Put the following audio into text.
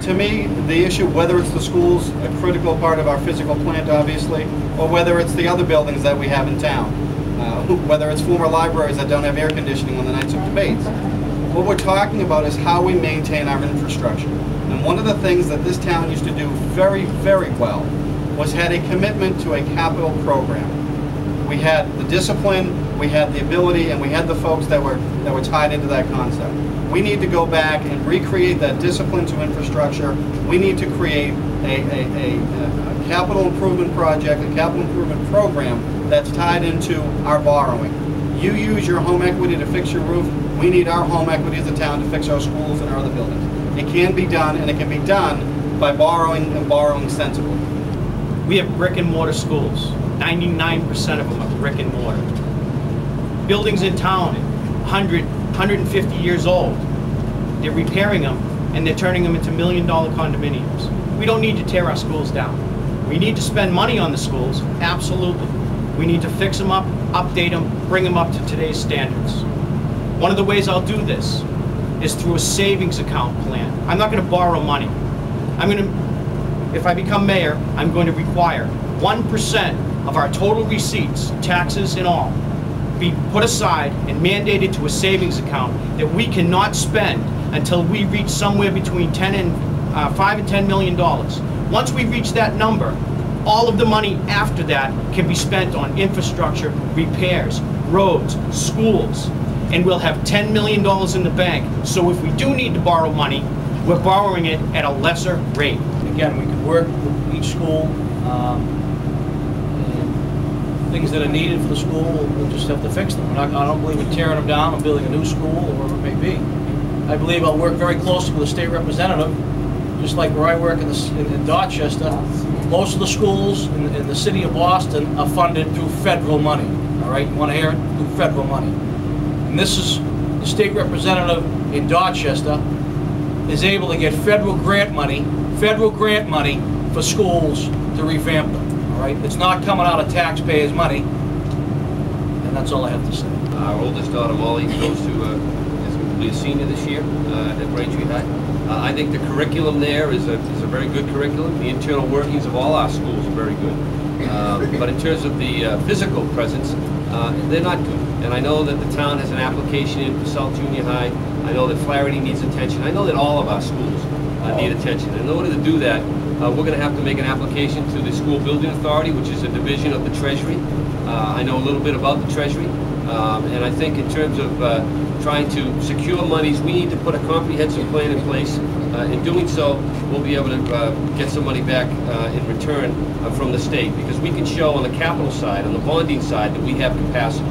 to me, the issue, whether it's the schools, a critical part of our physical plant, obviously, or whether it's the other buildings that we have in town, whether it's former libraries that don't have air conditioning on the nights of debates. What we're talking about is how we maintain our infrastructure. And one of the things that this town used to do very, very well was had a commitment to a capital program. We had the discipline, we had the ability, and we had the folks that were tied into that concept. We need to go back and recreate that discipline to infrastructure. We need to create a capital improvement project, a capital improvement program that's tied into our borrowing. You use your home equity to fix your roof. We need our home equity as a town to fix our schools and our other buildings. It can be done, and it can be done by borrowing and borrowing sensibly. We have brick and mortar schools. 99% of them are brick and mortar. Buildings in town, 100, 150 years old. They're repairing them, and they're turning them into million-dollar condominiums. We don't need to tear our schools down. We need to spend money on the schools, absolutely. We need to fix them up, update them, bring them up to today's standards. One of the ways I'll do this is through a savings account plan. I'm not going to borrow money. If I become mayor, I'm going to require 1% of our total receipts, taxes and all, be put aside and mandated to a savings account that we cannot spend until we reach somewhere between $5 and $10 million. Once we reach that number, all of the money after that can be spent on infrastructure, repairs, roads, schools, and we'll have $10 million in the bank. So if we do need to borrow money, we're borrowing it at a lesser rate. Again, we could work with each school, and things that are needed for the school, we'll just have to fix them. I don't believe in tearing them down and building a new school or whatever it may be. I believe I'll work very closely with a state representative, just like where I work in Dorchester. Most of the schools in the city of Boston are funded through federal money. All right, you want to hear it? Through federal money. And this is the state representative in Dorchester is able to get federal grant money for schools to revamp them. All right, it's not coming out of taxpayers' money, and that's all I have to say. Our oldest daughter Molly is going to be a senior this year at Braintree High. I think the curriculum there is a very good curriculum. The internal workings of all our schools are very good. But in terms of the physical presence, they're not good. And I know that the town has an application in for South Junior High. I know that Flaherty needs attention. I know that all of our schools need attention. And in order to do that, we're going to have to make an application to the School Building Authority, which is a division of the Treasury. I know a little bit about the Treasury. And I think in terms of trying to secure monies, we need to put a comprehensive plan in place. In doing so, we'll be able to get some money back in return from the state, because we can show on the capital side, on the bonding side, that we have capacity.